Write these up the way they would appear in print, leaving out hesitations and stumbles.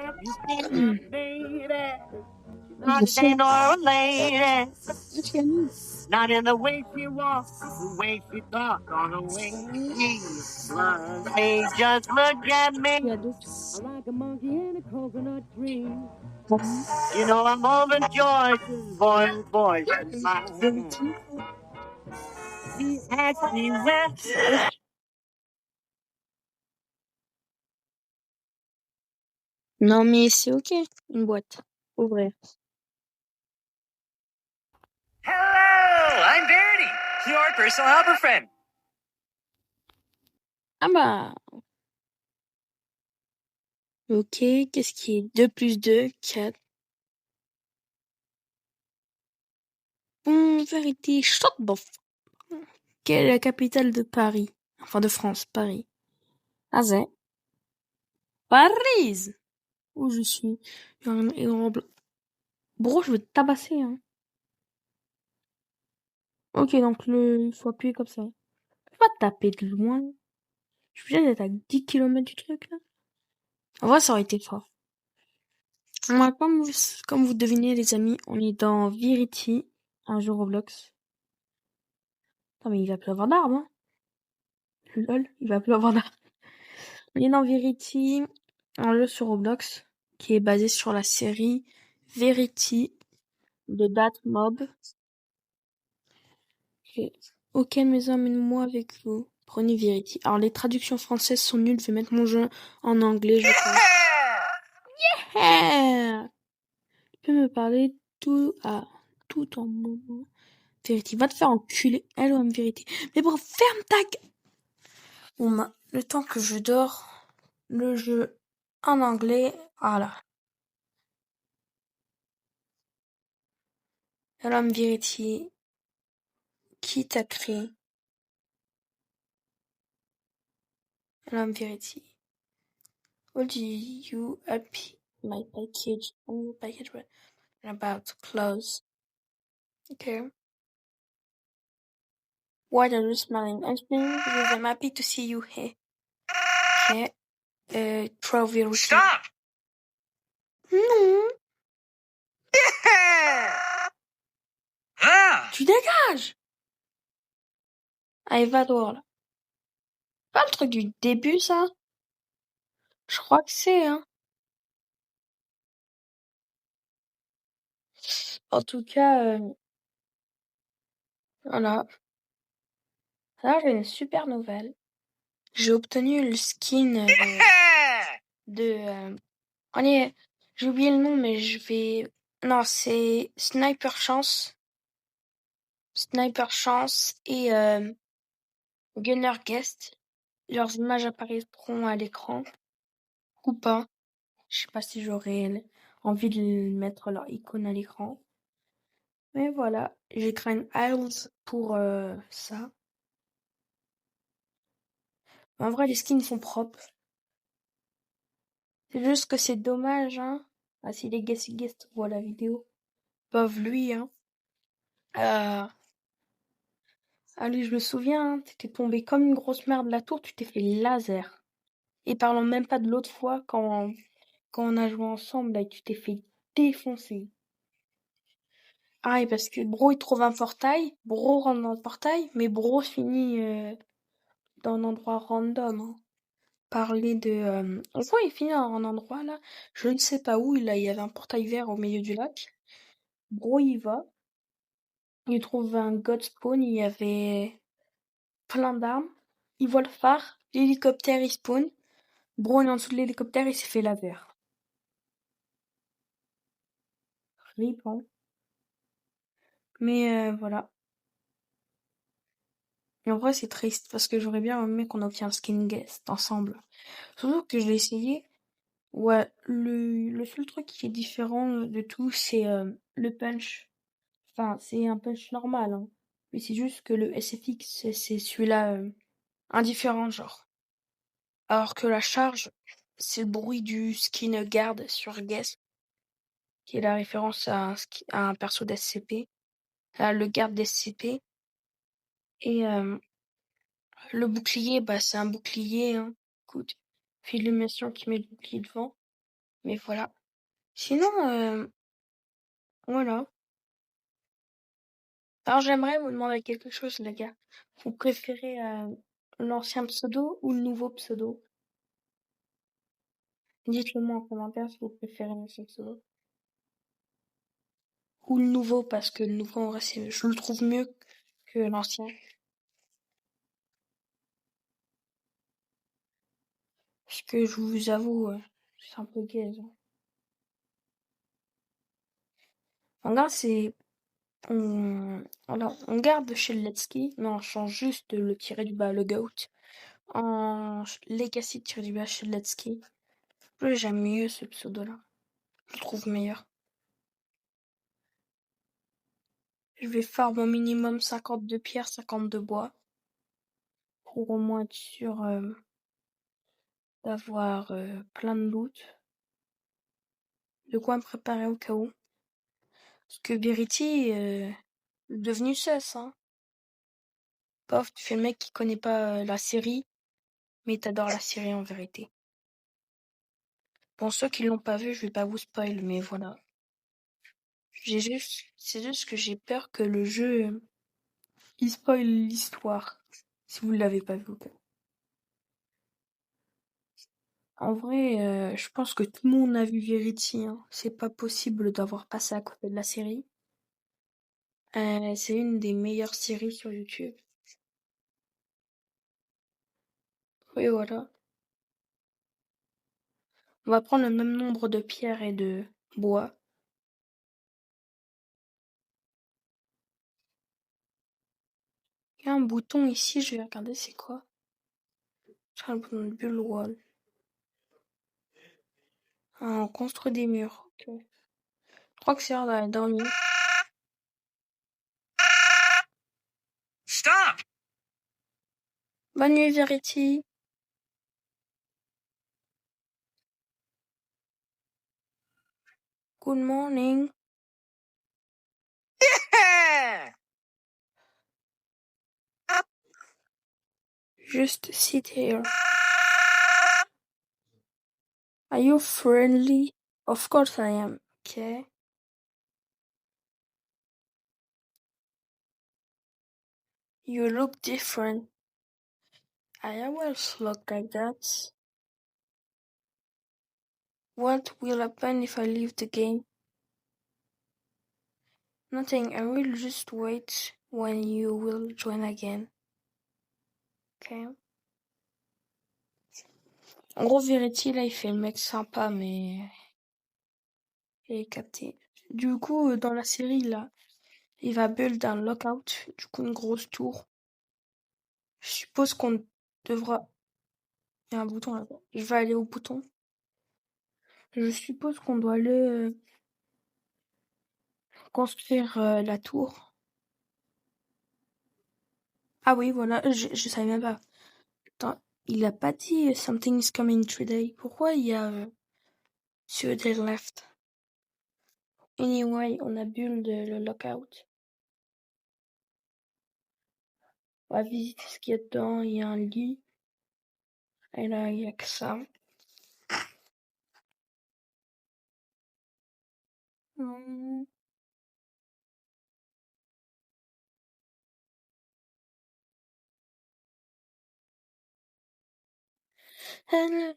You see my baby, not a day nor a lady. Not in the way she walks, the way she talks, or the way she loves me. Just look at me. I'm like a monkey in a coconut tree. You know I'm overjoyed, boy, she's mine. She asked me where. Non, mais c'est ok, une boîte. Ouvrir. Hello, I'm Verity, your personal helper friend. Ah bah. Ok, qu'est-ce qui est 2 plus 2, 4. Vérité, shut the f... Quelle est la capitale de Paris? Enfin, de France, Paris. Ah, c'est Paris! Où je suis? Il y a un énorme blanc. Bro, je veux te tabasser, hein. Ok, donc il faut appuyer comme ça. Je peux pas taper de loin. Je suis obligée d'être à 10 km du truc, là. En vrai, ça aurait été fort. Moi, comme vous devinez, les amis, on est dans Virity, un jeu Roblox. Non, mais il va plus avoir d'armes, hein. Lol, il va plus avoir d'armes. On est dans Virity, un jeu sur Roblox, qui est basé sur la série Verity de Datmob. Ok, mes hommes, emmène-moi avec vous. Prenez Verity. Alors, les traductions françaises sont nulles. Je vais mettre mon jeu en anglais, je pense. Yeah! Tu peux me parler tout en moment. Verity, va te faire enculer. Hello, I'm Verity. Mais bon, ferme ta gueule. Bon, le temps que je dors, le jeu en anglais, voilà. Hello, I'm Verity. Qui t'a créé? Hello, I'm Verity. What do you happy? My package. Oh, package. About to close. Okay. Why are you smiling? I'm smiling because I'm happy to see you here. Okay. Trophy. Stop! Non. Ah! Tu dégages! Allez, va dehors, là. Pas le truc du début, ça? Je crois que c'est, hein. En tout cas, voilà. Là, j'ai une super nouvelle. J'ai obtenu le skin de... Allez, j'ai oublié le nom, mais je vais... Non, c'est Sniper Chance. Sniper Chance et Gunner Guest. Leurs images apparaîtront à l'écran. Ou pas. Je sais pas si j'aurai envie de mettre leur icône à l'écran. Mais voilà, j'ai créé une Isles pour ça. En vrai, les skins sont propres. C'est juste que c'est dommage, hein. Ah, si les guest voient la vidéo, peuvent lui, hein. Allez, je me souviens, hein, t'étais tombé comme une grosse merde de la tour, tu t'es fait laser. Et parlons même pas de l'autre fois quand on a joué ensemble, là, tu t'es fait défoncer. Ah, et parce que Bro, il trouve un portail, Bro rentre dans le portail, mais Bro finit dans un endroit random, hein. Parler de... On voit, il finit dans un endroit, là, je ne sais pas où, là, il y avait un portail vert au milieu du lac. Bro, il va, il trouve un god spawn, il y avait plein d'armes. Il voit le phare, l'hélicoptère, il spawn. Bro, il est en dessous de l'hélicoptère, il s'est fait laser. Rip, hein. Mais voilà. Et en vrai, c'est triste parce que j'aurais bien aimé qu'on obtienne un skin guest ensemble. Surtout que je l'ai essayé. Ouais, le seul truc qui est différent de tout, c'est le punch. Enfin, c'est un punch normal, hein. Mais c'est juste que le SFX, c'est celui-là indifférent, genre. Alors que la charge, c'est le bruit du skin guard sur guest, qui est la référence à un perso d'SCP. Le garde d'SCP. Et le bouclier, bah c'est un bouclier, hein. Écoute, fait l'illumination qui met le bouclier devant. Mais voilà. Sinon, voilà. Alors j'aimerais vous demander quelque chose, les gars. Vous préférez l'ancien pseudo ou le nouveau pseudo? Dites-le moi en commentaire si vous préférez l'ancien pseudo. Ou le nouveau, parce que le nouveau, en vrai, je le trouve mieux que l'ancien. Parce que je vous avoue, c'est un peu gay. En gars, on garde Sheldetsky, mais on change juste le tiré du bas, le GOAT, en Legacy tiré du bas Sheldetsky. J'aime mieux ce pseudo-là. Je le trouve meilleur. Je vais farm au minimum 52 pierres, 52 bois. Pour au moins être sûr d'avoir plein de loot. De quoi me préparer au cas où. Parce que Verity est devenu sus, hein. Pof, tu fais le mec qui connaît pas la série, mais t'adores la série en vérité. Pour ceux qui l'ont pas vu, je vais pas vous spoil, mais voilà. C'est juste que j'ai peur que le jeu, il spoil l'histoire. Si vous l'avez pas vu. En vrai, je pense que tout le monde a vu Verity, hein. C'est pas possible d'avoir passé à côté de la série. C'est une des meilleures séries sur YouTube. Oui, voilà. On va prendre le même nombre de pierres et de bois. Il y a un bouton ici, je vais regarder c'est quoi. C'est un bouton de build wall. Ah, on construit des murs. Ok. Je crois que c'est l'heure d'aller dormir. Stop! Bonne nuit, Verity. Good morning. Just sit here. Are you friendly? Of course I am. Okay. You look different. I always look like that. What will happen if I leave the game? Nothing. I will just wait when you will join again. Okay. En gros, Verity, là, il fait le mec sympa, mais il est capté. Du coup, dans la série, là, il va build un lockout, du coup, une grosse tour. Je suppose qu'on devra... Il y a un bouton là-bas. Je vais aller au bouton. Je suppose qu'on doit aller construire la tour. Ah oui, voilà, je savais même pas. Attends, il a pas dit something is coming today. Pourquoi il y a 2 days left? Anyway, on a build le lockout. On va visiter ce qu'il y a dedans. Il y a un lit. Et là, il y a que ça. Dun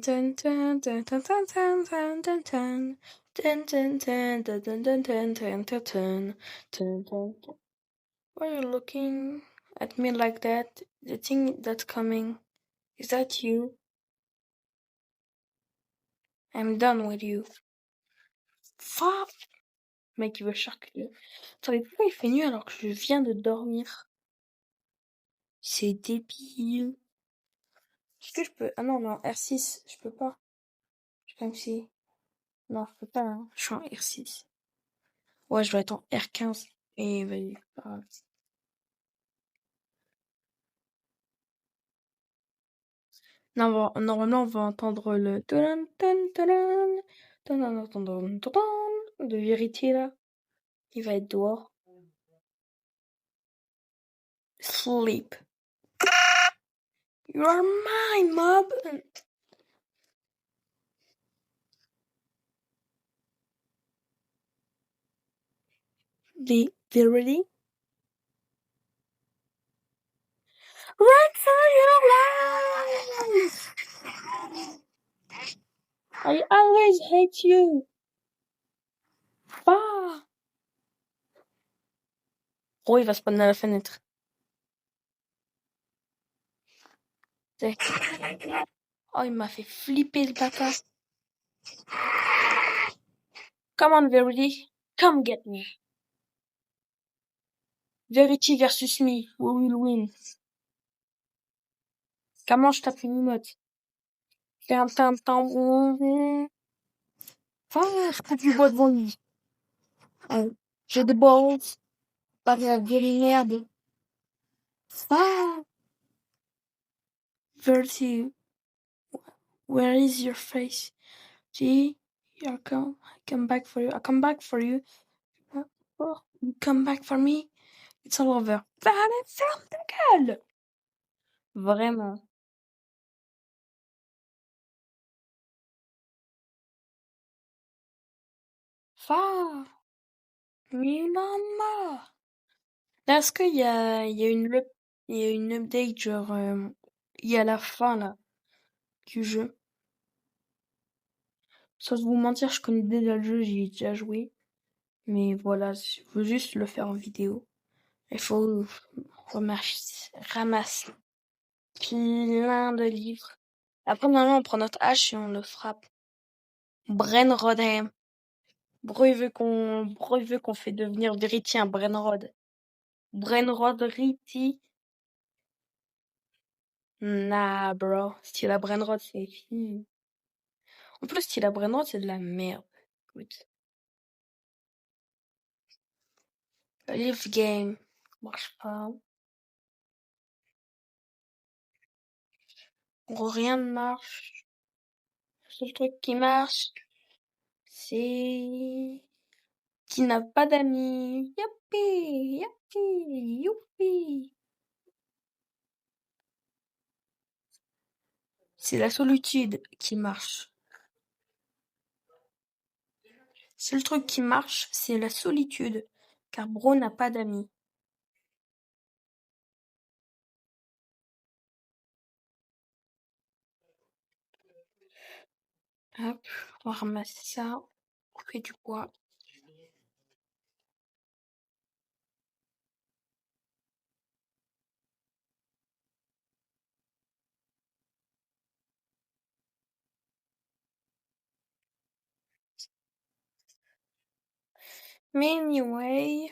dun dun dun dun dun dun dun dun dun. Dun dun dun dun dun dun dun dun dun dun dun dun. Why are you looking at me like that? The thing that's coming, is that you? I'm done with you. Fuck! Mec, il veut charcuter. Attendez, pourquoi il fait nuit alors que je viens de dormir? C'est débile. Est-ce que je peux... Ah non, non, R6, je peux pas. Je suis comme si... Non, je peux pas, hein. Je suis en R6. Ouais, je dois être en R15. Et vas-y, pas grave. Non, normalement, on va entendre le... de Verity, là. Il va être dehors. sleep. You are mine, mob. They ready? Run for your life! I always hate you. Ah. Oh, il va se prendre à la fenêtre. Oh, il m'a fait flipper le bâtard. Come on, Verity. Come get me. Verity versus me. We will win. Comment je tape une emote? Ah, je coupe du bois devant lui. J'ai des balls. Pas de la vieille merde. Ah. Verity. Where is your face? Gee, I come back for you. I come back for you. Oh, you come back for me. It's all over. Allez, ferme ta gueule! Vraiment. Ah, mais maman! Est-ce qu'il y a une update, genre, il y a la fin, là, du jeu? Sans vous mentir, je connais déjà le jeu, j'y ai déjà joué. Mais voilà, je veux juste le faire en vidéo. Il faut ramasser plein de livres. Après, maintenant, on prend notre hache et on le frappe. Brenrodheim. Bro, il veut qu'on fait devenir Verity un Brenrod. Brenrod Riti. Nah, bro. Style Brenrod, c'est fini. En plus, style Brenrod, c'est de la merde. Écoute. Live game. Marche pas. Gros, rien ne marche. Le seul truc qui marche, c'est qui n'a pas d'amis. Youpi, youpi, youpi. C'est la solitude qui marche. Seul truc qui marche, c'est la solitude, car Bro n'a pas d'amis. Hop, on va ramasser ça, on fait du bois. Mais anyway,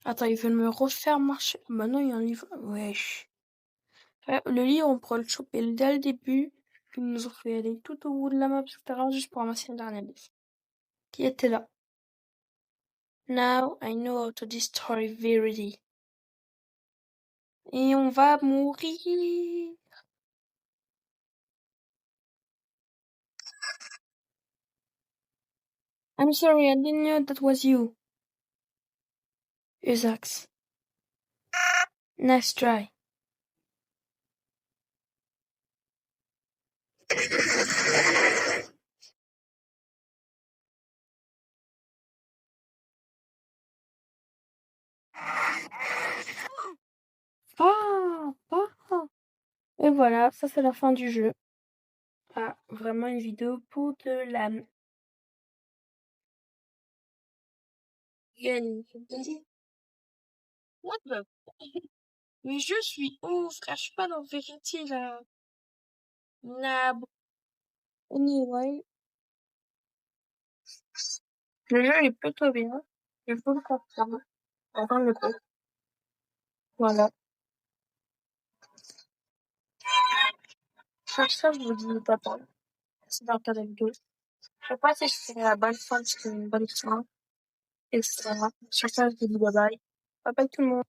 Attends, ils veulent me refaire marcher. Bah non, il y a un livre. Wesh. Ouais, le livre, on pourrait le choper dès le début. Ils nous ont fait aller tout au bout de la map, etc. juste pour ramasser le dernier livre. Qui était là. Now I know how to destroy Verity. Et on va mourir. I'm sorry, I didn't know that was you. Usax. Nice try. Et voilà, ça c'est la fin du jeu. Ah, vraiment une vidéo pour de l'âme. What the... Mais je suis où, frère? Je suis pas dans Verity, là. Nab. Anyway. Le jeu est plutôt bien. Il faut le comprendre. Enfin, le coup. Voilà. Sur ça, je vous dis pas tant. C'est dans la vidéo. Je sais pas si je ferai la bonne fin, si c'est une bonne fin, etc. Sur ça, je vous dis bye bye. Bye bye tout le monde.